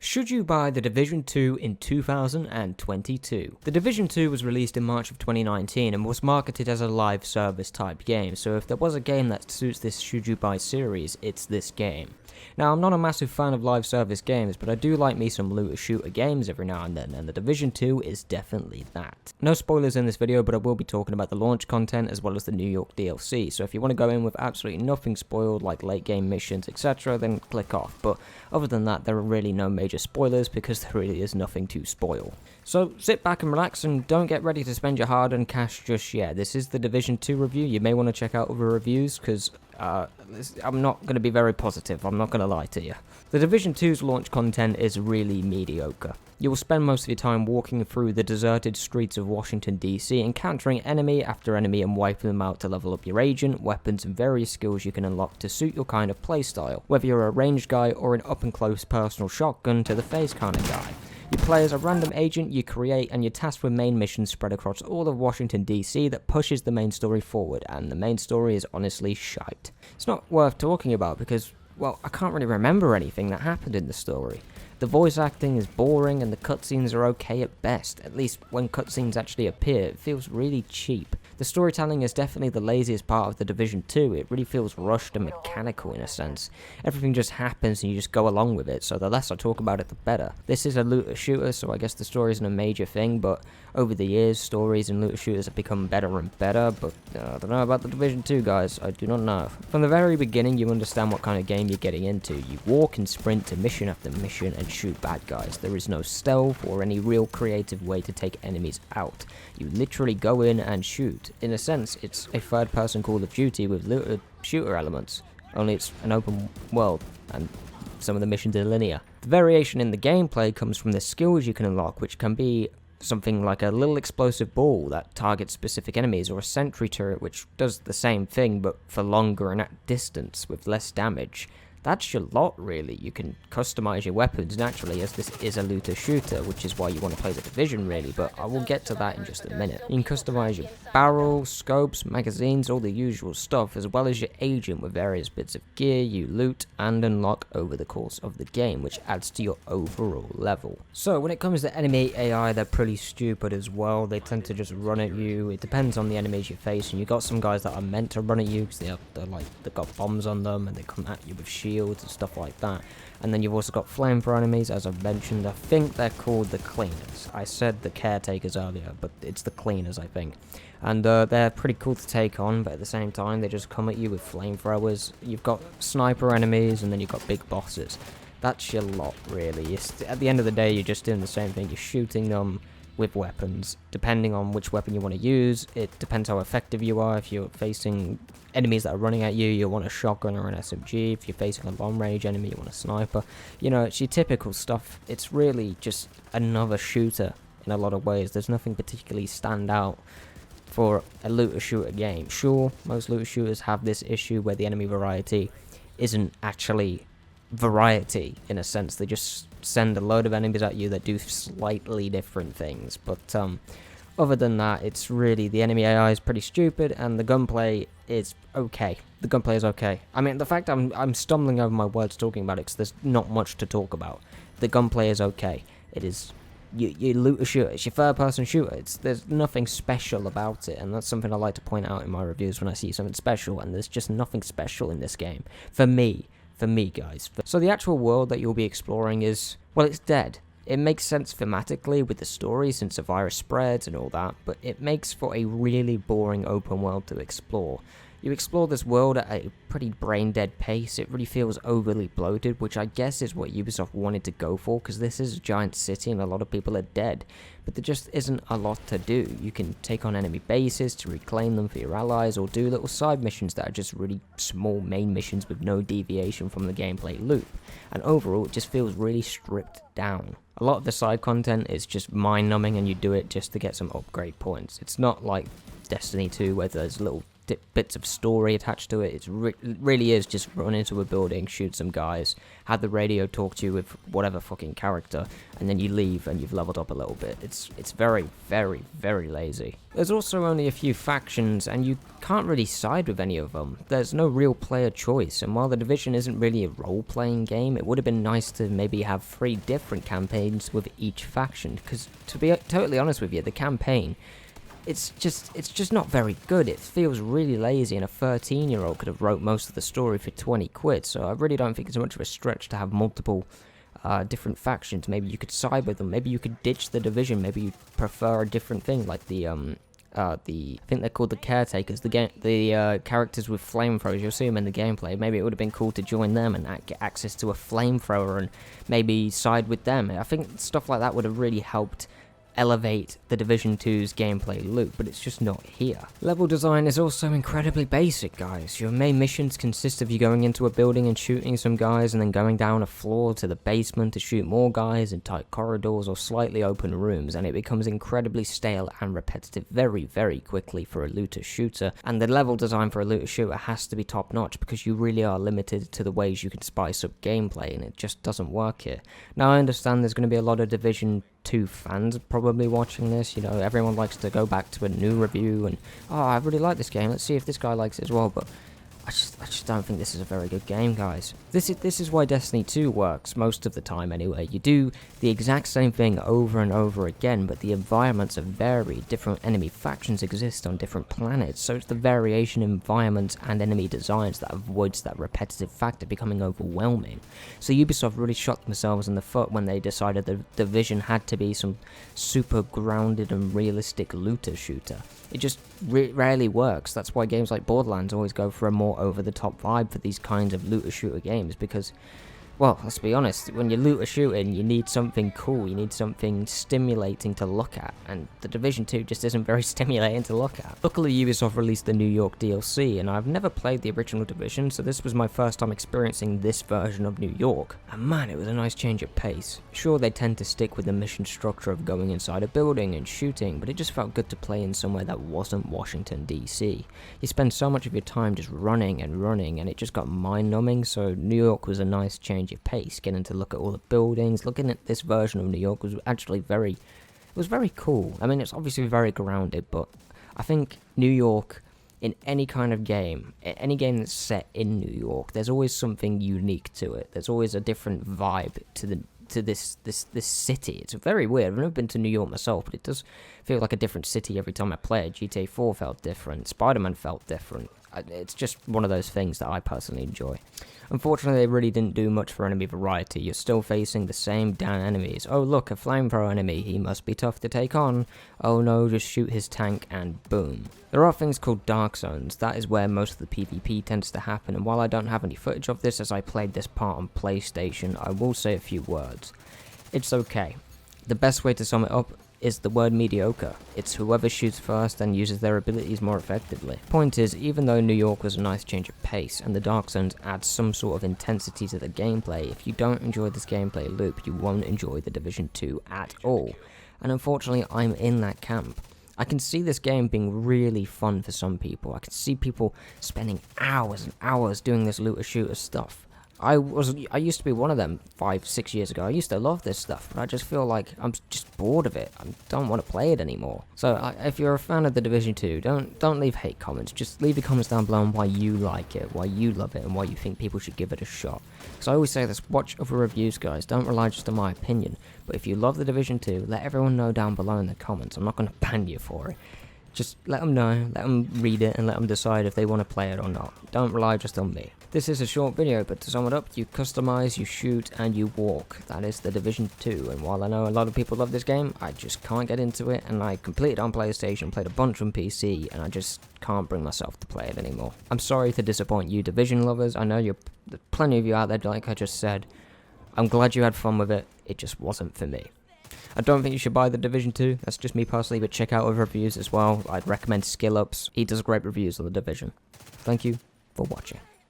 Should you buy The Division 2 in 2022? The Division 2 was released in March of 2019 and was marketed as a live service type game, so if there was a game that suits this should you buy series, it's this game. Now, I'm not a massive fan of live service games, but I do like me some looter shooter games every now and then, and The Division 2 is definitely that. No spoilers in this video, but I will be talking about the launch content as well as the New York DLC, so if you want to go in with absolutely nothing spoiled, like late game missions, etc., then click off, but other than that, there are really no major spoilers because there really is nothing to spoil. So sit back and relax and don't get ready to spend your hard-earned cash just yet. This is the Division 2 review. You may want to check out other reviews because I'm not going to be very positive, I'm not going to lie to you. The Division 2's launch content is really mediocre. You will spend most of your time walking through the deserted streets of Washington DC, encountering enemy after enemy and wiping them out to level up your agent, weapons and various skills you can unlock to suit your kind of playstyle, whether you're a ranged guy or an up-and-close personal shotgun to the face kind of guy. You play as a random agent you create, and you're tasked with main missions spread across all of Washington DC that pushes the main story forward, and the main story is honestly shite. It's not worth talking about because, well, I can't really remember anything that happened in the story. The voice acting is boring and the cutscenes are okay at best, at least when cutscenes actually appear, it feels really cheap. The storytelling is definitely the laziest part of the Division 2, it really feels rushed and mechanical in a sense. Everything just happens and you just go along with it, so the less I talk about it the better. This is a looter shooter, so I guess the story isn't a major thing, but over the years, stories in looter shooters have become better and better, but I don't know about the Division 2 guys, I do not know. From the very beginning you understand what kind of game you're getting into. You walk and sprint to mission after mission and shoot bad guys. There is no stealth or any real creative way to take enemies out. You literally go in and shoot. In a sense, it's a third-person Call of Duty with looter shooter elements, only it's an open world, and some of the missions are linear. The variation in the gameplay comes from the skills you can unlock, which can be something like a little explosive ball that targets specific enemies, or a sentry turret which does the same thing but for longer and at distance with less damage. That's your lot really. You can customize your weapons naturally, as this is a looter shooter, which is why you want to play the Division really, but I will get to that in just a minute. You can customize your barrel, scopes, magazines, all the usual stuff, as well as your agent with various bits of gear you loot and unlock over the course of the game, which adds to your overall level. So when it comes to enemy AI, they're pretty stupid as well. They tend to just run at you. It depends on the enemies you face, and you got some guys that are meant to run at you because they've got bombs on them and they come at you with shields and stuff like that. And then you've also got flamethrower enemies, as I've mentioned. I think they're called the cleaners. I said the caretakers earlier, but it's the cleaners, I think. And they're pretty cool to take on, but at the same time they just come at you with flamethrowers. You've got sniper enemies, and then you've got big bosses. That's your lot really. At the end of the day, you're just doing the same thing. You're shooting them with weapons. Depending on which weapon you want to use, it depends how effective you are. If you're facing enemies that are running at you, you'll want a shotgun or an SMG. If you're facing a long range enemy, you want a sniper. You know, it's your typical stuff. It's really just another shooter in a lot of ways. There's nothing particularly stand out for a looter shooter game. Sure, most looter shooters have this issue where the enemy variety isn't actually variety in a sense. They just send a load of enemies at you that do slightly different things, but other than that, it's really, the enemy AI is pretty stupid and the gunplay is okay. The gunplay is okay. I mean, the fact I'm stumbling over my words talking about it because there's not much to talk about. The gunplay is okay. It is you looter shooter. It's your third-person shooter. There's nothing special about it, and that's something I like to point out in my reviews when I see something special, and there's just nothing special in this game. For me guys. So the actual world that you'll be exploring is, well, it's dead. It makes sense thematically with the story since the virus spreads and all that, but it makes for a really boring open world to explore. You explore this world at a pretty brain-dead pace. It really feels overly bloated, which I guess is what Ubisoft wanted to go for, because this is a giant city and a lot of people are dead. But there just isn't a lot to do. You can take on enemy bases to reclaim them for your allies, or do little side missions that are just really small main missions with no deviation from the gameplay loop. And overall, it just feels really stripped down. A lot of the side content is just mind-numbing and you do it just to get some upgrade points. It's not like Destiny 2 where there's little bits of story attached to it. It really is just run into a building, shoot some guys, have the radio talk to you with whatever fucking character, and then you leave and you've leveled up a little bit. It's very, very, very lazy. There's also only a few factions, and you can't really side with any of them. There's no real player choice, and while The Division isn't really a role-playing game, it would have been nice to maybe have 3 different campaigns with each faction, because to be totally honest with you, the campaign, it's just not very good. It feels really lazy, and a 13-year-old could have wrote most of the story for 20 quid, so I really don't think it's much of a stretch to have multiple different factions. Maybe you could side with them, maybe you could ditch the Division, maybe you prefer a different thing, like the I think they're called the Caretakers, the characters with flamethrowers. You'll see them in the gameplay. Maybe it would have been cool to join them and get access to a flamethrower and maybe side with them. I think stuff like that would have really helped elevate the Division 2's gameplay loop, but it's just not here. Level design is also incredibly basic, guys. Your main missions consist of you going into a building and shooting some guys, and then going down a floor to the basement to shoot more guys in tight corridors or slightly open rooms, and it becomes incredibly stale and repetitive very, very quickly for a looter shooter, and the level design for a looter shooter has to be top notch because you really are limited to the ways you can spice up gameplay, and it just doesn't work here. Now, I understand there's going to be a lot of Division 2 fans probably watching this. You know, everyone likes to go back to a new review and, oh, I really like this game, let's see if this guy likes it as well, but I just don't think this is a very good game, guys. This is why Destiny 2 works most of the time anyway. You do the exact same thing over and over again, but the environments are varied. Different enemy factions exist on different planets, so it's the variation in environments and enemy designs that avoids that repetitive factor becoming overwhelming. So Ubisoft really shot themselves in the foot when they decided the Division had to be some super grounded and realistic looter shooter. It just rarely works. That's why games like Borderlands always go for a more over-the-top vibe for these kinds of looter-shooter games, because, well, let's be honest, when you're looter-shooting, you need something cool, you need something stimulating to look at, and the Division 2 just isn't very stimulating to look at. Luckily, Ubisoft released the New York DLC, and I've never played the original Division, so this was my first time experiencing this version of New York, and man, it was a nice change of pace. Sure, they tend to stick with the mission structure of going inside a building and shooting, but it just felt good to play in somewhere that wasn't Washington, D.C. You spend so much of your time just running, and it just got mind-numbing, so New York was a nice change of pace. Getting to look at all the buildings, looking at this version of New York was actually very cool. I mean, it's obviously very grounded, but I think New York, in any kind of game, any game that's set in New York, there's always something unique to it. There's always a different vibe to this city. It's very weird. I've never been to New York myself, but it does feel like a different city every time I play it. GTA 4 felt different. Spider-Man felt different. It's just one of those things that I personally enjoy. Unfortunately, they really didn't do much for enemy variety. You're still facing the same damn enemies. Oh look, a flamethrower enemy, he must be tough to take on. Oh no, just shoot his tank and boom. There are things called dark zones. That is where most of the PvP tends to happen, and while I don't have any footage of this as I played this part on PlayStation, I will say a few words. It's okay. The best way to sum it up is the word mediocre. It's whoever shoots first and uses their abilities more effectively. Point is, even though New York was a nice change of pace, and the Dark Zones add some sort of intensity to the gameplay, if you don't enjoy this gameplay loop, you won't enjoy the Division 2 at all. And unfortunately, I'm in that camp. I can see this game being really fun for some people. I can see people spending hours and hours doing this looter-shooter stuff. I used to be one of them 5-6 years ago. I used to love this stuff, but I just feel like I'm just bored of it. I don't want to play it anymore. So if you're a fan of the Division 2, don't leave hate comments. Just leave your comments down below on why you like it, why you love it, and why you think people should give it a shot. Because I always say this, watch other reviews, guys. Don't rely just on my opinion. But if you love the Division 2, let everyone know down below in the comments. I'm not going to ban you for it. Just let them know, let them read it, and let them decide if they want to play it or not. Don't rely just on me. This is a short video, but to sum it up, you customize, you shoot, and you walk. That is the Division 2, and while I know a lot of people love this game, I just can't get into it, and I completed on PlayStation, played a bunch on PC, and I just can't bring myself to play it anymore. I'm sorry to disappoint you Division lovers. I know there's plenty of you out there, like I just said. I'm glad you had fun with it. It just wasn't for me. I don't think you should buy the Division 2, that's just me personally, but check out other reviews as well. I'd recommend Skill Ups. He does great reviews on the Division. Thank you for watching.